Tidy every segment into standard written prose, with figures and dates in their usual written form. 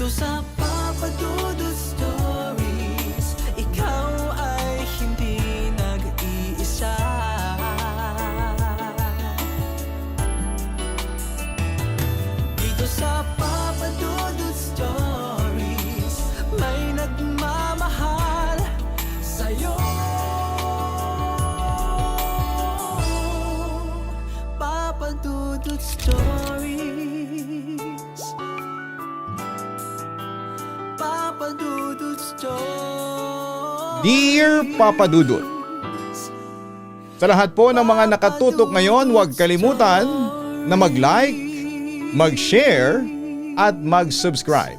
sa Papa Dudut Stories, ikaw ay hindi nag-iisa. Dito sa Papa Dudut Stories, may nagmamahal sa'yo. Papa Dudut Stories, Papa Dudut Stories. Dear Papa Dudut, sa lahat po ng mga nakatutok ngayon, huwag kalimutan na mag-like, mag-share at mag-subscribe.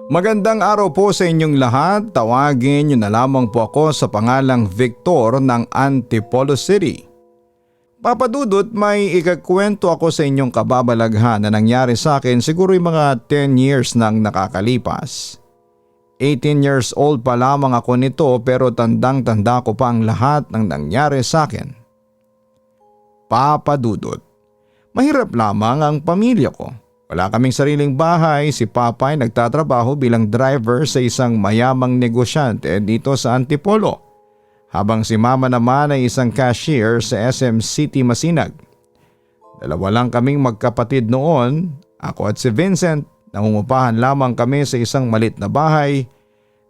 Magandang araw po sa inyong lahat. Tawagin niyo na lamang po ako sa pangalang Victor ng Antipolo City. Papa Dudut, may ikakwento ako sa inyong kababalaghan na nangyari sa akin siguro yung mga 10 years nang nakakalipas. 18 years old pa lamang ako nito pero tandang-tanda ko pa ang lahat ng nangyari sa akin. Papa Dudut, mahirap lamang ang pamilya ko. Wala kaming sariling bahay, si Papa ay nagtatrabaho bilang driver sa isang mayamang negosyante dito sa Antipolo, habang si Mama naman ay isang cashier sa SM City Masinag. Dalawa lang kaming magkapatid noon, ako at si Vincent. Nangungupahan lamang kami sa isang malit na bahay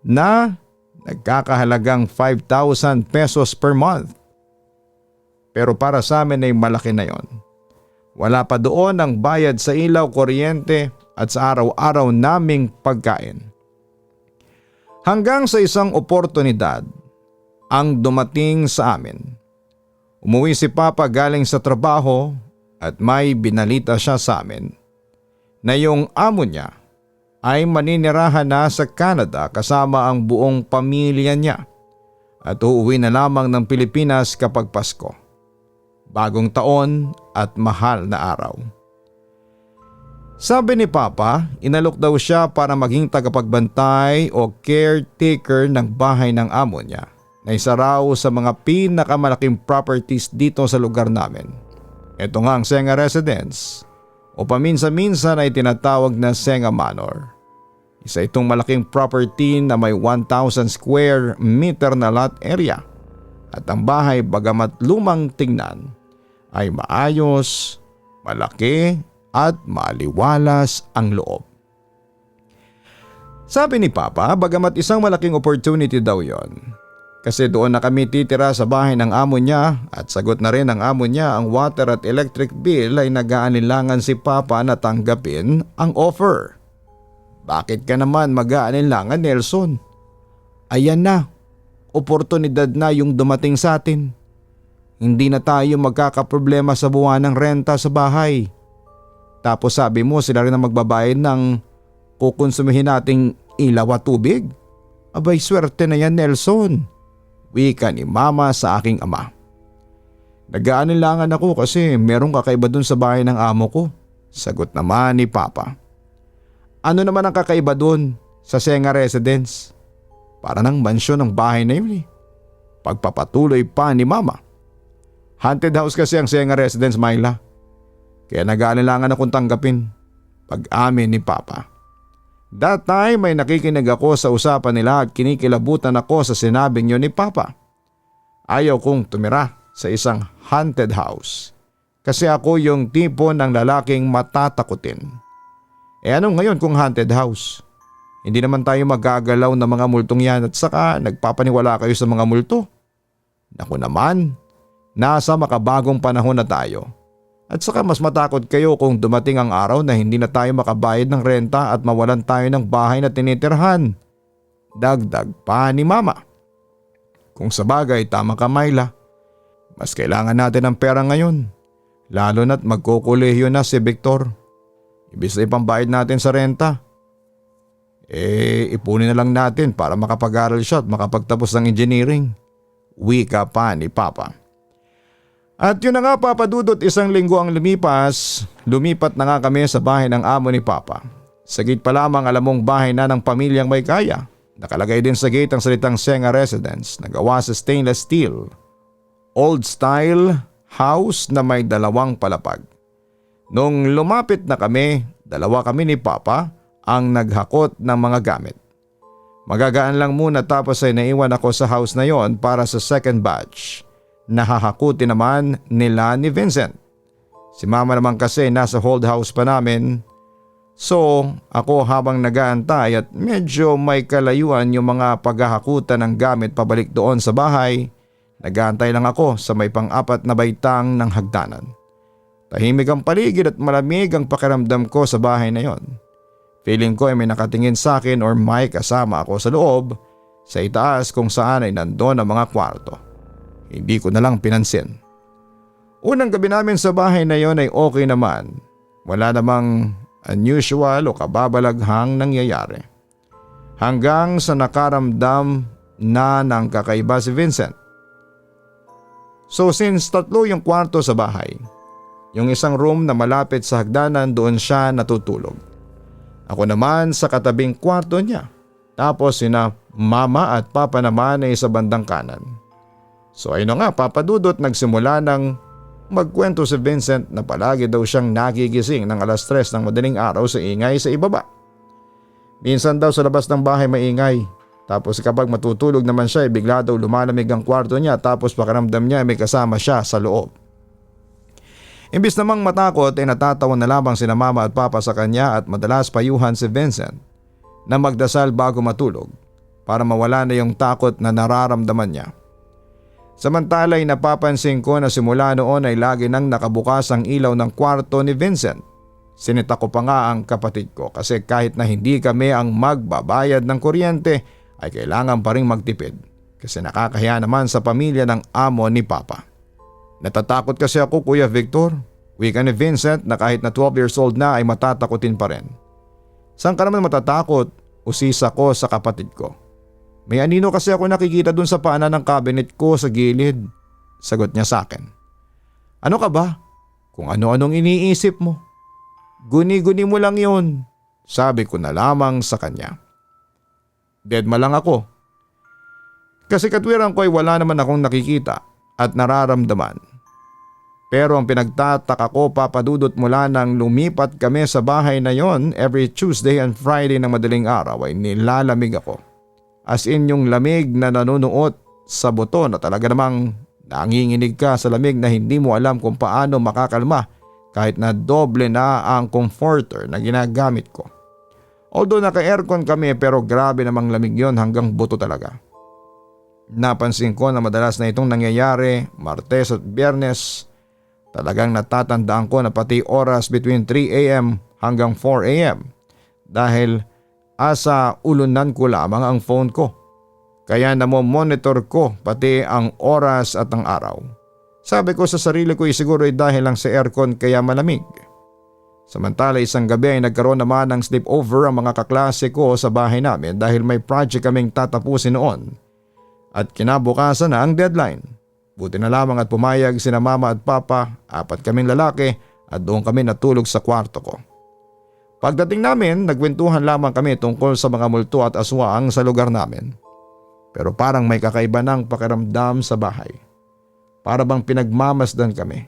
na nagkakahalagang 5,000 pesos per month. Pero para sa amin ay malaki na yon. Wala pa doon ang bayad sa ilaw, kuryente at sa araw-araw naming pagkain. Hanggang sa isang oportunidad ang dumating sa amin. Umuwi si Papa galing sa trabaho at may binalita siya sa amin na yung amo niya ay maninirahan na sa Canada kasama ang buong pamilya niya at uuwi na lamang ng Pilipinas kapag Pasko. Bagong taon at mahal na araw. Sabi ni Papa, inalok daw siya para maging tagapagbantay o caretaker ng bahay ng amo niya na isa raw sa mga pinakamalaking properties dito sa lugar namin. Ito nga ang Senga Residence o paminsan-minsan ay tinatawag na Senga Manor. Isa itong malaking property na may 1,000 square meter na lot area at ang bahay bagamat lumang tingnan ay maayos, malaki at maliwalas ang loob. Sabi ni Papa, bagamat isang malaking opportunity daw yon. Kasi doon na kami titira sa bahay ng amo niya at sagot na rin ng amo niya ang water at electric bill ay nag-aanilangan si Papa na tanggapin ang offer. Bakit ka naman mag-aanilangan, Nelson? Ayan na, oportunidad na yung dumating sa atin. Hindi na tayo magkakaproblema sa buwan ng renta sa bahay. Tapos sabi mo sila rin ang magbabayad ng kukonsumihin nating ilaw at tubig? Abay swerte na yan, Nelson. Wika ni Mama sa aking ama. Nag-aanilangan ako kasi merong kakaiba dun sa bahay ng amo ko. Sagot naman ni Papa. Ano naman ang kakaiba dun sa Senga Residence? Para ng mansyon ng bahay na yun eh. Pagpapatuloy pa ni Mama. Haunted house kasi ang Senga Residence, Myla. Kaya nag-aanilangan akong tanggapin. Pag-amin ni Papa. That time ay nakikinig ako sa usapan nila at kinikilabutan ako sa sinabing yun ni Papa. Ayaw kong tumira sa isang haunted house. Kasi ako yung tipo ng lalaking matatakutin. Ano ngayon kung haunted house? Hindi naman tayo magagalaw ng mga multong yan at saka nagpapaniwala kayo sa mga multo. Naku naman. Nasa makabagong panahon na tayo. At saka mas matakot kayo kung dumating ang araw na hindi na tayo makabayad ng renta at mawalan tayo ng bahay na tinitirhan. Dagdag pa ni Mama. Kung sabagay tama ka, Myla. Mas kailangan natin ng pera ngayon. Lalo na't magkukulehiyo na si Victor. Ibis na ipambayad natin sa renta. Ipunin na lang natin para makapag-aral siya at makapagtapos ng engineering. Wika pa ni Papa. At yun na nga, Papa Dudut, isang linggo ang lumipat na nga kami sa bahay ng amo ni Papa. Sa gate pa lamang alam mong bahay na ng pamilyang may kaya. Nakalagay din sa gate ang salitang Senga Residence na gawa sa stainless steel. Old style house na may 2 palapag. Nung lumapit na kami, dalawa kami ni Papa ang naghakot ng mga gamit. Magagaan lang muna tapos ay naiwan ako sa house na yon para sa second batch. Nahahakuti naman nila ni Vincent. Si Mama naman kasi nasa hold house pa namin. So ako habang nag-aantay at medyo may kalayuan yung mga paghahakutan ng gamit pabalik doon sa bahay, nag-aantay lang ako sa may pang-apat na baitang ng hagdanan. Tahimik ang paligid at malamig ang pakiramdam ko sa bahay na yon. Feeling ko ay may nakatingin sa akin or may kasama ako sa loob, sa itaas kung saan ay nandoon ang mga kwarto. Hindi ko na lang pinansin. Unang gabi namin sa bahay na yon ay okay naman. Wala namang unusual o kababalaghang nangyayari. Hanggang sa nakaramdam na ng kakaiba si Vincent. So since tatlo yung kwarto sa bahay, yung isang room na malapit sa hagdanan doon siya natutulog. Ako naman sa katabing kwarto niya. Tapos sina Mama at Papa naman ay sa bandang kanan. So ayun nga, Papa Dudot, nagsimula ng magkwento si Vincent na palagi daw siyang nagigising ng alas 3 ng madaling araw sa ingay sa ibaba. Minsan daw sa labas ng bahay maingay. Tapos kapag matutulog naman siya ay bigla daw lumalamig ang kwarto niya tapos pakiramdam niya ay may kasama siya sa loob. Imbis namang matakot ay natatawa na lamang sina Mama at Papa sa kanya at madalas payuhan si Vincent na magdasal bago matulog para mawala na yung takot na nararamdaman niya. Samantala ay napapansin ko na simula noon ay lagi nang nakabukas ang ilaw ng kwarto ni Vincent. Sinita ko pa nga ang kapatid ko kasi kahit na hindi kami ang magbabayad ng kuryente ay kailangan pa rin magtipid kasi nakakahiya naman sa pamilya ng amo ni Papa. Natatakot kasi ako, Kuya Victor. Wika ni Vincent na kahit na 12 years old na ay matatakotin pa rin. Saan ka naman matatakot? Usisa ko sa kapatid ko. May anino kasi ako nakikita dun sa paanan ng cabinet ko sa gilid. Sagot niya sa akin. Ano ka ba? Kung ano-anong iniisip mo. Guni-guni mo lang yun. Sabi ko na lamang sa kanya. Deadma lang ako. Kasi katwiran ko ay wala naman akong nakikita at nararamdaman. Pero ang pinagtataka ko, Papa Dudot, mula nang lumipat kami sa bahay na yon, every Tuesday and Friday ng madaling araw ay nilalamig ako. As in yung lamig na nanunuot sa buto na talaga namang nanginginig ka sa lamig na hindi mo alam kung paano makakalma kahit na doble na ang comforter na ginagamit ko. Although naka-aircon kami pero grabe namang lamig yon, hanggang buto talaga. Napansin ko na madalas na itong nangyayari Martes at Biyernes. Talagang natatandaan ko na pati oras between 3 a.m. hanggang 4 a.m. dahil asa ulunan ko lamang ang phone ko. Kaya namomonitor ko pati ang oras at ang araw. Sabi ko sa sarili ko siguro ay dahil lang sa aircon kaya malamig. Samantala isang gabi ay nagkaroon naman ng sleepover ang mga kaklase ko sa bahay namin dahil may project kaming tatapusin noon. At kinabukasan na ang deadline. Buti na lamang at pumayag sina Mama at Papa, 4 kaming lalaki at doon kami natulog sa kwarto ko. Pagdating namin, nagkwentuhan lamang kami tungkol sa mga multo at aswang sa lugar namin. Pero parang may kakaiba ng pakiramdam sa bahay. Para bang pinagmamasdan kami.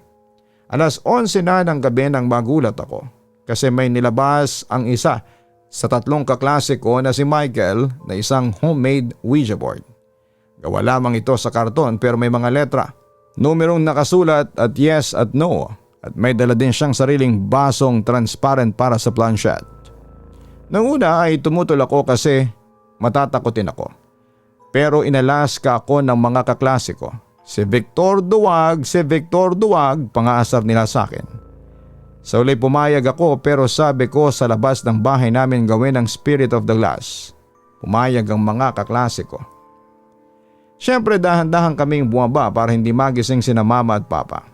Alas 11 na ng gabi nang magulat ako kasi may nilabas ang isa sa 3 kaklase ko na si Michael na isang homemade Ouija board. Gawa lamang ito sa karton pero may mga letra, numerong nakasulat at yes at no, at may dala din siyang sariling basong transparent para sa planshet. Nang una ay tumutol ako kasi matatakotin ako. Pero inalaska ako ng mga kaklase ko. Si Victor Duwag, pangaasar nila sa akin. Sa uli pumayag ako pero sabi ko sa labas ng bahay namin gawin ang Spirit of the Glass. Pumayag ang mga kaklase ko. Siyempre dahan-dahan kaming bumaba para hindi magising sina Mama at Papa.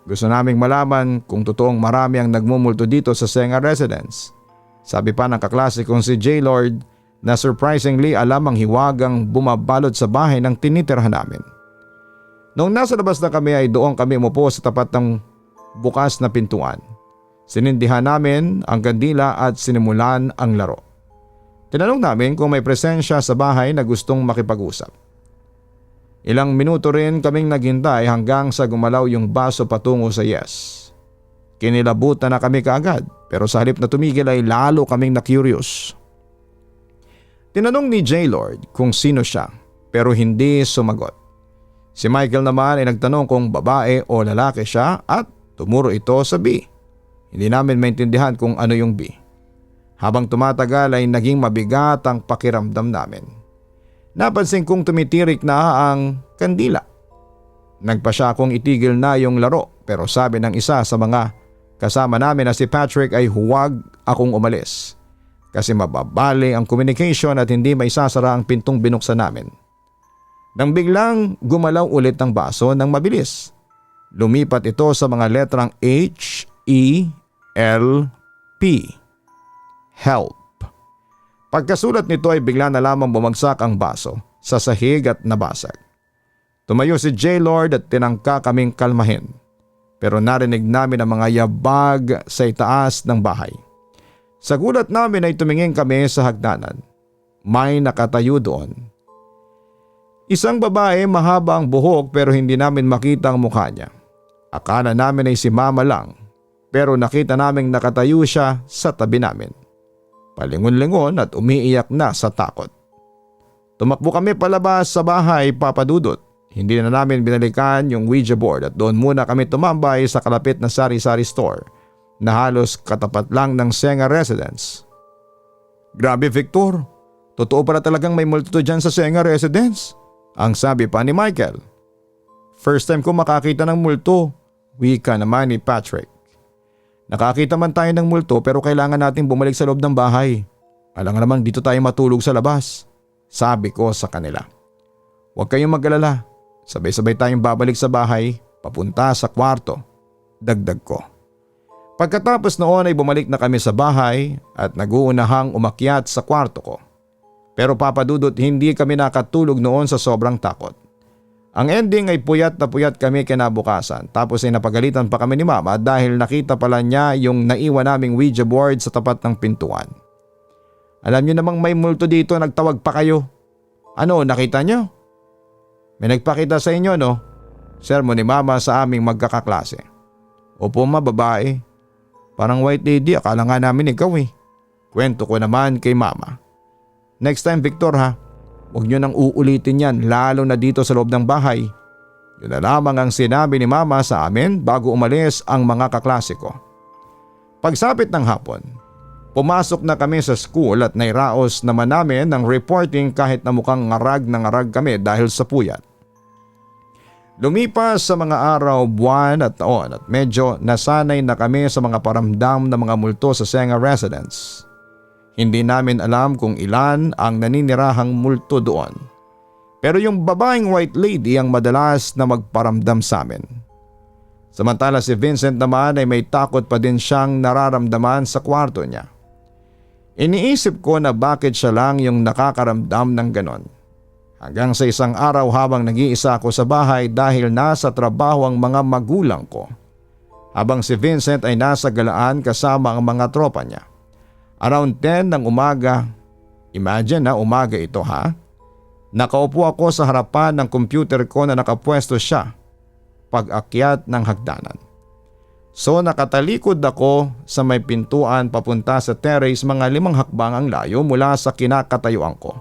Gusto naming malaman kung totoong marami ang nagmumulto dito sa Senga Residence. Sabi pa ng kaklase kong si J. Lord na surprisingly alam ang hiwagang bumabalot sa bahay ng tinitirhan namin. Noong nasa labas na kami ay doon kami umupo sa tapat ng bukas na pintuan. Sinindihan namin ang kandila at sinimulan ang laro. Tinanong namin kung may presensya sa bahay na gustong makipag-usap. Ilang minuto rin kaming naghintay hanggang sa gumalaw yung baso patungo sa yes. kinilabutan na kami kaagad pero sa halip na tumigil ay lalo kaming na-curious. Tinanong ni J-Lord kung sino siya pero hindi sumagot. Si Michael naman ay nagtanong kung babae o lalaki siya at tumuro ito sa B. Hindi namin maintindihan kung ano yung B. Habang tumatagal ay naging mabigat ang pakiramdam namin. Napansin kong tumitirik na ang kandila. Nagpa siya akong itigil na yung laro pero sabi ng isa sa mga kasama namin na si Patrick ay huwag akong umalis. Kasi mababali ang communication at hindi maisasara ang pintong binuksan namin. Nang biglang gumalaw ulit ang baso ng mabilis. Lumipat ito sa mga letrang H, E, L, P. Help. Pagkasulat nito ay bigla na lamang bumagsak ang baso sa sahig at nabasag. Tumayo si J-Lord at tinangka kaming kalmahin. Pero narinig namin ang mga yabag sa itaas ng bahay. Sa gulat namin ay tumingin kami sa hagdanan. May nakatayo doon. Isang babae, mahaba ang buhok pero hindi namin makita ang mukha niya. Akala namin ay si Mama lang pero nakita naming nakatayo siya sa tabi namin. Palingon-lingon at umiiyak na sa takot. Tumakbo kami palabas sa bahay, Papa Dudut. Hindi na namin binalikan yung Ouija board at doon muna kami tumambay sa kalapit na sari-sari store na halos katapat lang ng Senga Residence. Grabe Victor, totoo pala talagang may multo dyan sa Senga Residence. Ang sabi pa ni Michael. First time ko makakita ng multo, wika naman ni Patrick. Nakakita man tayo ng multo pero kailangan nating bumalik sa loob ng bahay. Alang naman dito tayo matulog sa labas, sabi ko sa kanila. Huwag kayong mag-alala, sabay-sabay tayong babalik sa bahay, papunta sa kwarto, dagdag ko. Pagkatapos noon ay bumalik na kami sa bahay at naguunahang umakyat sa kwarto ko. Pero Papa Dudut, hindi kami nakatulog noon sa sobrang takot. Ang ending ay puyat na puyat kami kinabukasan tapos ay napagalitan pa kami ni Mama dahil nakita pala niya yung naiwan naming Ouija board sa tapat ng pintuan. Alam niyo namang may multo dito, nagtawag pa kayo. Ano, nakita niyo? May nagpakita sa inyo no? Sermon ni Mama sa aming magkakaklase. Opo ma, babae. Parang white lady, akala nga namin ikaw eh. Kwento ko naman kay Mama. Next time Victor ha, huwag nyo nang uulitin yan lalo na dito sa loob ng bahay. Yun na lamang ang sinabi ni Mama sa amin bago umalis ang mga kaklase ko. Pagsapit ng hapon, pumasok na kami sa school at nairaos naman namin ng reporting kahit na mukhang ngarag na ngarag kami dahil sa puyat. Lumipas sa mga araw, buwan at taon at medyo nasanay na kami sa mga paramdam ng mga multo sa Senga Residence. Hindi namin alam kung ilan ang naninirahang multo doon. Pero yung babaeng white lady ang madalas na magparamdam sa amin. Samantala si Vincent naman ay may takot pa din siyang nararamdaman sa kwarto niya. Iniisip ko na bakit siya lang yung nakakaramdam ng ganon. Hanggang sa isang araw habang nag-iisa ako sa bahay dahil nasa trabaho ang mga magulang ko. Habang si Vincent ay nasa galaan kasama ang mga tropa niya. Around 10 ng umaga, imagine na umaga ito ha, nakaupo ako sa harapan ng computer ko na nakapwesto siya pag-akyat ng hagdanan. So nakatalikod ako sa may pintuan papunta sa terrace mga 5 hakbang ang layo mula sa kinakatayuan ko.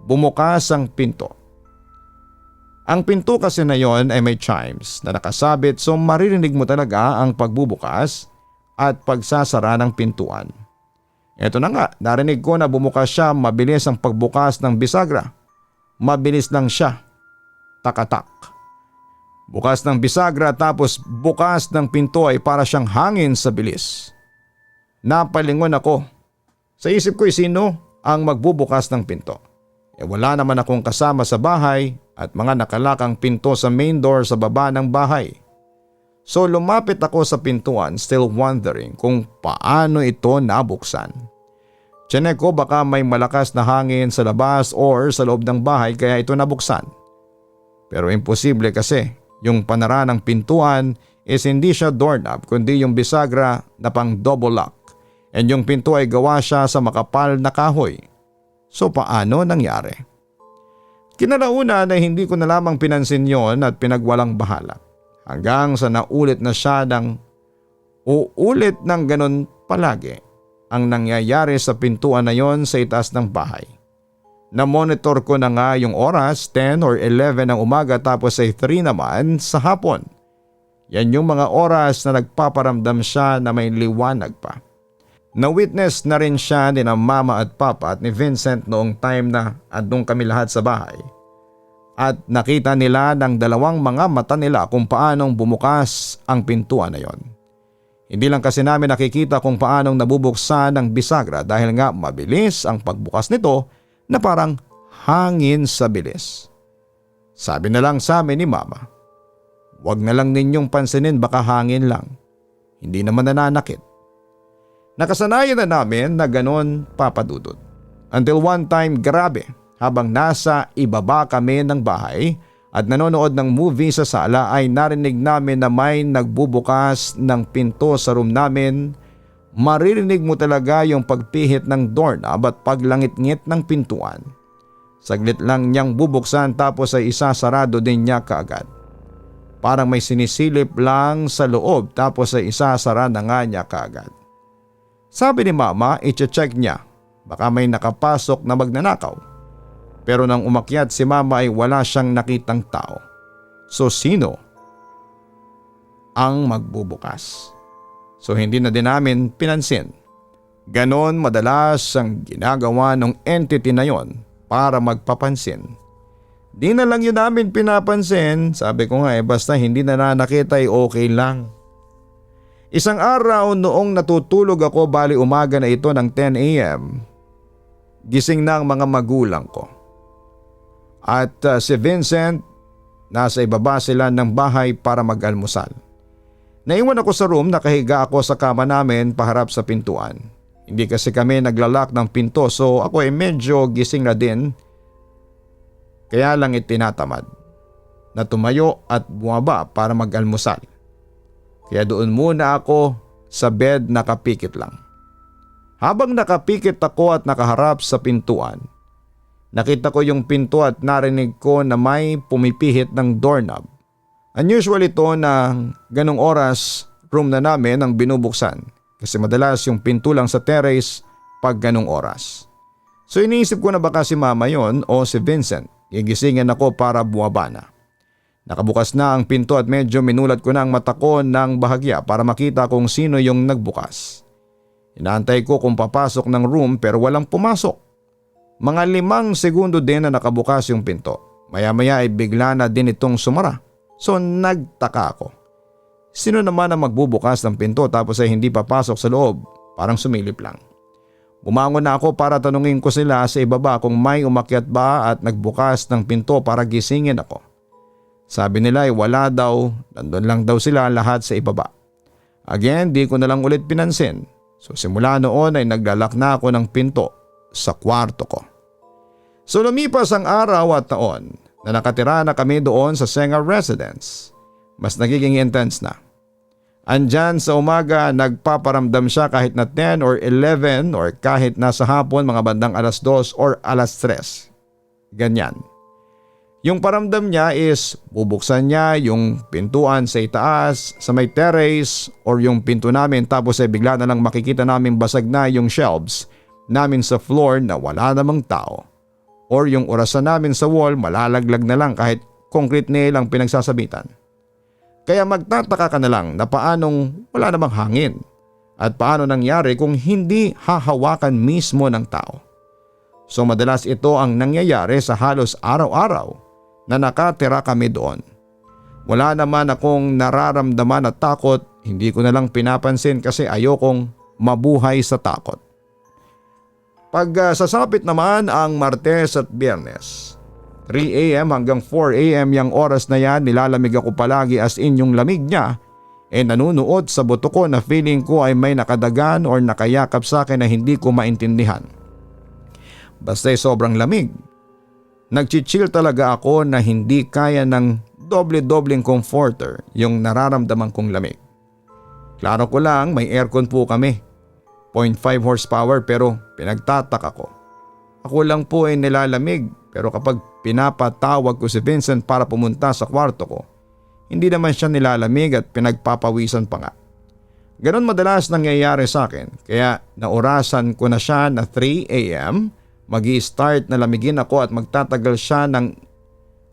Bumukas ang pinto. Ang pinto kasi na yon ay may chimes na nakasabit so maririnig mo talaga ang pagbubukas at pagsasara ng pintuan. Ito na nga, narinig ko na bumukas siya, mabilis ang pagbukas ng bisagra. Mabilis lang siya. Takatak. Bukas ng bisagra tapos bukas ng pinto ay para siyang hangin sa bilis. Napalingon ako. Sa isip ko sino ang magbubukas ng pinto. Wala naman akong kasama sa bahay at mga nakalakang pinto sa main door sa baba ng bahay. So lumapit ako sa pintuan still wondering kung paano ito nabuksan. Tiyanek ko baka may malakas na hangin sa labas or sa loob ng bahay kaya ito nabuksan. Pero imposible kasi yung panara ng pintuan is hindi siya doorknob kundi yung bisagra na pang double lock and yung pinto ay gawa siya sa makapal na kahoy. So paano nangyari? Kinalaunan na hindi ko na lamang pinansin yon at pinagwalang bahala. Hanggang sa naulit na siya ng Uulit ng ganun palagi ang nangyayari sa pintuan na yon sa itaas ng bahay. Na-monitor ko na nga yung oras, 10 or 11 ng umaga tapos ay 3 naman sa hapon. Yan yung mga oras na nagpaparamdam siya na may liwanag pa. Na-witness na rin siya ni na mama at papa at ni Vincent noong time na andun kami lahat sa bahay. At nakita nila ng dalawang mga mata nila kung paanong bumukas ang pintuan na yon. Hindi lang kasi namin nakikita kung paanong nabubuksan ang bisagra dahil nga mabilis ang pagbukas nito na parang hangin sa bilis. Sabi na lang sa amin ni mama, "Wag na lang ninyong pansinin, baka hangin lang. Hindi naman nananakit." Nakasanayan na namin na ganon, Papa Dudut. Until one time, grabe, habang nasa ibaba kami ng bahay at nanonood ng movie sa sala ay narinig namin na may nagbubukas ng pinto sa room namin. Maririnig mo talaga yung pagpihit ng doorknob at paglangit-ngit ng pintuan. Saglit lang niyang bubuksan tapos ay isasarado din niya kaagad. Parang may sinisilip lang sa loob tapos ay isasara na nga niya kaagad. Sabi ni mama, i-check niya, baka may nakapasok na magnanakaw. Pero nang umakyat si mama ay wala siyang nakitang tao. So sino ang magbubukas? So hindi na din namin pinansin. Ganon madalas ang ginagawa ng entity na yon para magpapansin. Di na lang yun namin pinapansin, sabi ko nga basta hindi na nakita ay okay lang. Isang araw noong natutulog ako bali umaga na ito ng 10 a.m. Gising na ang mga magulang ko. At si Vincent, nasa ibaba sila ng bahay para mag-almusal. Naiwan ako sa room, nakahiga ako sa kama namin paharap sa pintuan. Hindi kasi kami naglalak ng pinto so ako ay medyo gising na din. Kaya lang itinatamad na tumayo at bumaba para mag-almusal. Kaya doon muna ako sa bed nakapikit lang. Habang nakapikit ako at nakaharap sa pintuan, nakita ko yung pinto at narinig ko na may pumipihit ng doorknob. Unusual ito na ganong oras room na namin ang binubuksan kasi madalas yung pinto lang sa terrace pag ganong oras. So iniisip ko na baka si mama yon o si Vincent, gigisingin ako para bumaba na. Nakabukas na ang pinto at medyo minulat ko na ang mata ko ng bahagya para makita kung sino yung nagbukas. Inaantay ko kung papasok ng room pero walang pumasok. Mga 5 segundo din na nakabukas yung pinto. Maya-maya ay bigla na din itong sumara. So nagtaka ako. Sino naman ang magbubukas ng pinto tapos ay hindi papasok sa loob? Parang sumilip lang. Bumangon na ako para tanungin ko sila sa ibaba kung may umakyat ba at nagbukas ng pinto para gisingin ako. Sabi nila ay wala daw, nandun lang daw sila lahat sa ibaba. Again, di ko na lang ulit pinansin. So simula noon ay naglalak na ako ng pinto sa kwarto ko. So lumipas ang araw at taon na nakatira na kami doon sa Senga Residence. Mas nagiging intense na. Andyan sa umaga nagpaparamdam siya kahit na 10 or 11 or kahit nasa hapon mga bandang alas 2 or alas 3. Ganyan. Yung paramdam niya is bubuksan niya yung pintuan sa itaas, sa may terrace or yung pinto namin tapos ay bigla na lang makikita namin basag na yung shelves namin sa floor na wala namang tao. Or yung orasan namin sa wall malalaglag na lang kahit concrete nail ang pinagsasabitan. Kaya magtataka ka na lang na paanong wala namang hangin at paano nangyari kung hindi hahawakan mismo ng tao. So madalas ito ang nangyayari sa halos araw-araw na nakatira kami doon. Wala naman akong nararamdaman at takot, hindi ko na lang pinapansin kasi ayokong mabuhay sa takot. Pag sasapit naman ang Martes at Biyernes, 3 a.m. hanggang 4 a.m. yung oras na yan nilalamig ako palagi as in yung lamig niya nanunuot sa buto ko na feeling ko ay may nakadagan or nakayakap sa akin na hindi ko maintindihan. Basta sobrang lamig. Nagchichill talaga ako na hindi kaya ng doble-dobleng comforter yung nararamdaman kong lamig. Klaro ko lang may aircon po kami. 0.5 horsepower pero pinagtataka ko. Ako lang po ay nilalamig pero kapag pinapatawag ko si Vincent para pumunta sa kwarto ko, hindi naman siya nilalamig at pinagpapawisan pa nga. Ganon madalas nangyayari sa akin, kaya naorasan ko na siya na 3 a.m. Mag-i-start na lamigin ako at magtatagal siya ng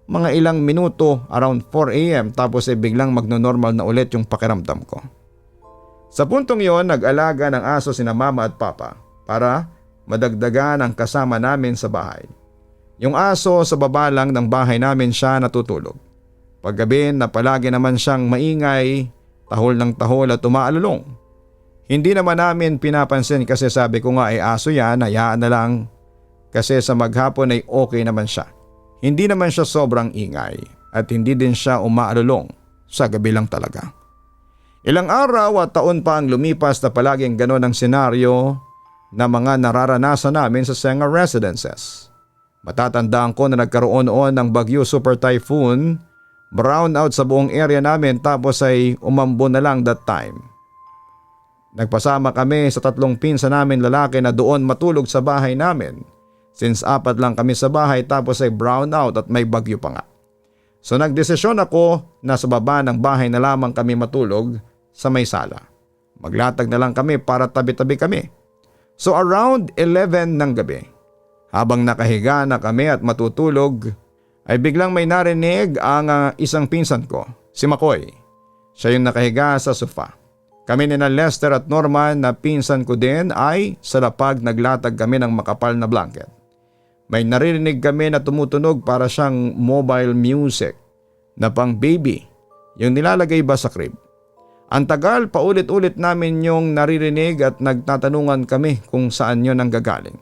mga ilang minuto around 4 a.m. tapos ay biglang magno-normal na ulit yung pakiramdam ko. Sa puntong yon, nag-alaga ng aso sina mama at papa para madagdagan ang kasama namin sa bahay. Yung aso sa baba lang ng bahay namin siya natutulog. Paggabi na palagi naman siyang maingay, tahol ng tahol at umaalulong. Hindi naman namin pinapansin kasi sabi ko nga ay aso yan, hayaan na lang kasi sa maghapon ay okay naman siya. Hindi naman siya sobrang ingay at hindi din siya umaalulong, sa gabi lang talaga. Ilang araw at taon pa ang lumipas na palaging ganon ang senaryo na mga nararanasan namin sa Senga Residences. Matatandaan ko na nagkaroon noon ng Bagyo Super Typhoon, brownout sa buong area namin tapos ay umambo na lang that time. Nagpasama kami sa 3 pinsan namin lalaki na doon matulog sa bahay namin since 4 lang kami sa bahay tapos ay brownout at may bagyo pa nga. So nagdesisyon ako na sa baba ng bahay na lamang kami matulog sa may sala. Maglatag na lang kami para tabi-tabi kami. So around 11 ng gabi, habang nakahiga na kami at matutulog, ay biglang may narinig ang isang pinsan ko, si Makoy. Siya yung nakahiga sa sofa. Kami ni na Lester at Norman na pinsan ko din ay sa lapag naglatag kami ng makapal na blanket. May naririnig kami na tumutunog para siyang mobile music na pang baby, yung nilalagay ba sa crib. Ang tagal paulit-ulit namin yung naririnig at nagtatanungan kami kung saan yun ang gagaling.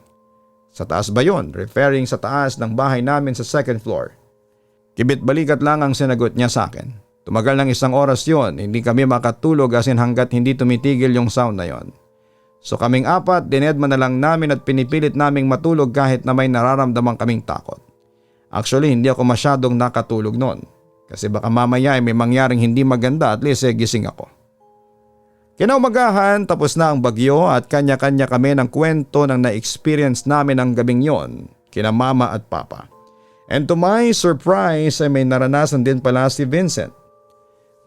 Sa taas ba yun? Referring sa taas ng bahay namin sa 2nd floor. Kibit-balikat lang ang sinagot niya sa akin. Tumagal ng 1 oras yon, hindi kami makatulog as in hanggat hindi tumitigil yung sound na yon. So kaming 4, dinedma na lang namin at pinipilit naming matulog kahit na may nararamdaman kaming takot. Actually hindi ako masyadong nakatulog noon. Kasi baka mamaya ay may mangyaring hindi maganda at least gising ako. Kinaumagahan tapos na ang bagyo at kanya-kanya kami ng kwento ng na-experience namin ang gabing yon kina mama at papa. And to my surprise ay may naranasan din pala si Vincent.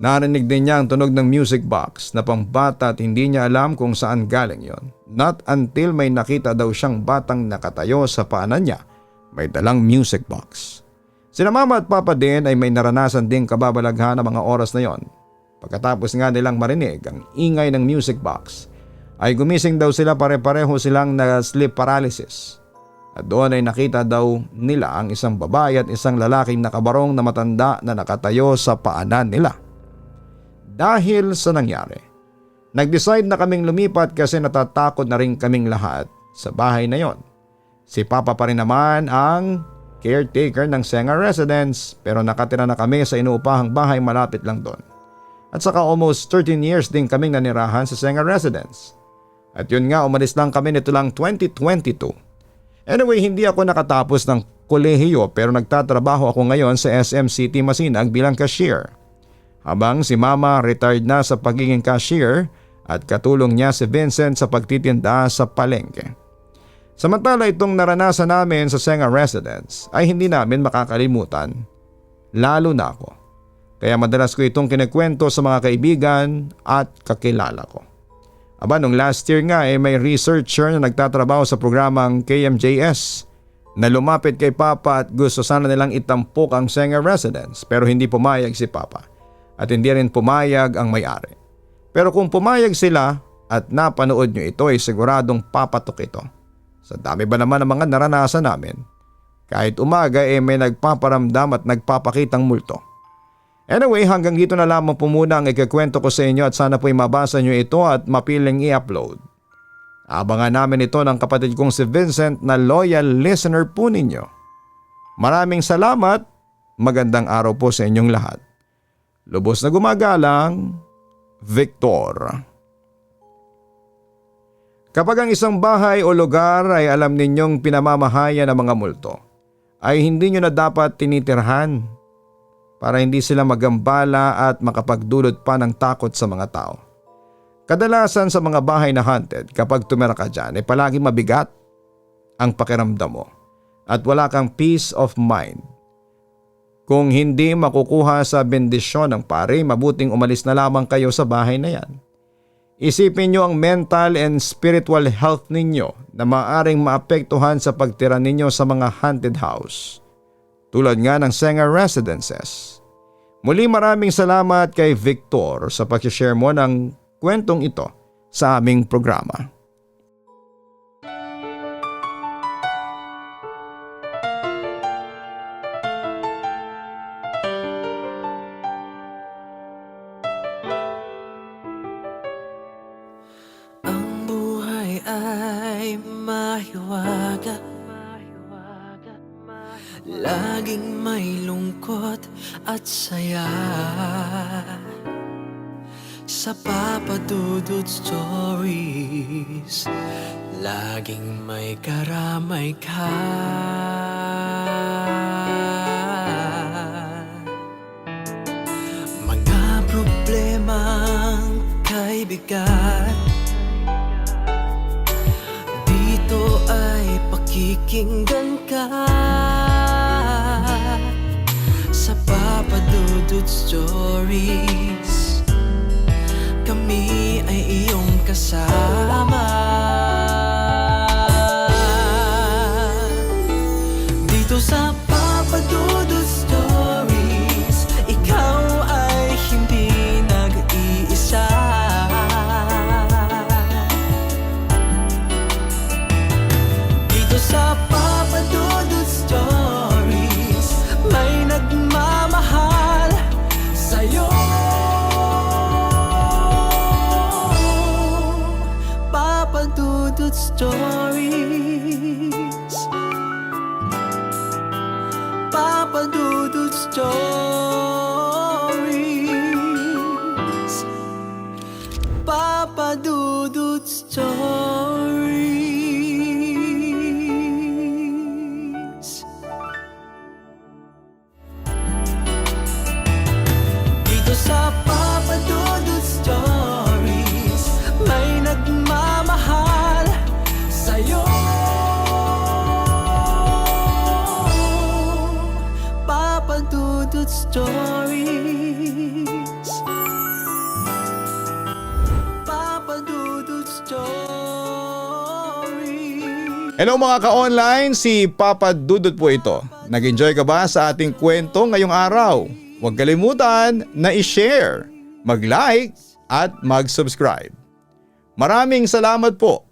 Narinig din niya ang tunog ng music box na pambata at hindi niya alam kung saan galing yon. Not until may nakita daw siyang batang nakatayo sa paanan niya, may dalang music box. Sina mama at papa din ay may naranasan ding kababalaghan ng mga oras na yon. Pagkatapos nga nilang marinig ang ingay ng music box, ay gumising daw sila pare-pareho silang na-sleep paralysis. At doon ay nakita daw nila ang isang babae at isang lalaking nakabarong na matanda na nakatayo sa paanan nila. Dahil sa nangyari, nag-decide na kaming lumipat kasi natatakot na rin kaming lahat sa bahay na yon. Si Papa pa rin naman ang caretaker ng Senga Residence pero nakatira na kami sa inuupahang bahay malapit lang doon. At saka almost 13 years din kaming nanirahan sa Senga Residence. At yun nga, umalis lang kami nito lang 2022. Anyway, hindi ako nakatapos ng kolehiyo pero nagtatrabaho ako ngayon sa SM City Masinag bilang cashier. Habang si Mama retired na sa pagiging cashier at katulong niya si Vincent sa pagtitinda sa palengke. Samantala itong naranasan namin sa Senga Residence ay hindi namin makakalimutan, lalo na ako. Kaya madalas ko itong kinikwento sa mga kaibigan at kakilala ko. Aba, nung last year nga may researcher na nagtatrabaho sa programang KMJS na lumapit kay Papa at gusto sana nilang itampok ang Senga Residence pero hindi pumayag si Papa at hindi rin pumayag ang may-ari. Pero kung pumayag sila at napanood nyo ito ay siguradong papatok ito. Sa dami ba naman ang mga naranasan namin? Kahit umaga may nagpaparamdam at nagpapakitang multo. Anyway, hanggang dito na lamang po muna ang ikikwento ko sa inyo at sana po'y mabasa nyo ito at mapiling i-upload. Abangan namin ito ng kapatid kong si Vincent na loyal listener po ninyo. Maraming salamat, magandang araw po sa inyong lahat. Lubos na gumagalang, Victor. Kapag ang isang bahay o lugar ay alam ninyong pinamamahayan ng mga multo, ay hindi nyo na dapat tinitirhan para hindi sila magambala at makapagdulot pa ng takot sa mga tao. Kadalasan sa mga bahay na haunted kapag tumira ka dyan ay palagi mabigat ang pakiramdam mo at wala kang peace of mind. Kung hindi makukuha sa bendisyon ng pare, mabuting umalis na lamang kayo sa bahay na yan. Isipin nyo ang mental and spiritual health ninyo na maaaring maapektuhan sa pagtira ninyo sa mga haunted house, tulad nga ng Senga Residences. Muli maraming salamat kay Victor sa pag-share mo ng kwentong ito sa aming programa. Ang buhay ay mahiwaga, laging may lungkot at saya. Sa Papa Dudut Stories, laging may karamay ka. Mga problemang kay bigat, dito ay pakikinggan ka. Sa Papa Dudut Stories, kami ay iyong kasama. Dito sa Papa Dudut Stories, ikaw ay hindi nag-iisa. Dito sa Papa Dudut Stories, may nagmamahal sa'yo. Papa Dudut Stories, Papa Dudut Stories, Papa Dudut Stories. Dito sa Papa Dudut Stories, may nagmamahal sa'yo. Papa Dudut Stories, Papa Dudut Stories. Hello mga ka-online, si Papa Dudut po ito. Nag-enjoy ka ba sa ating kwento ngayong araw? Huwag kalimutan na i-share, mag-like at mag-subscribe. Maraming salamat po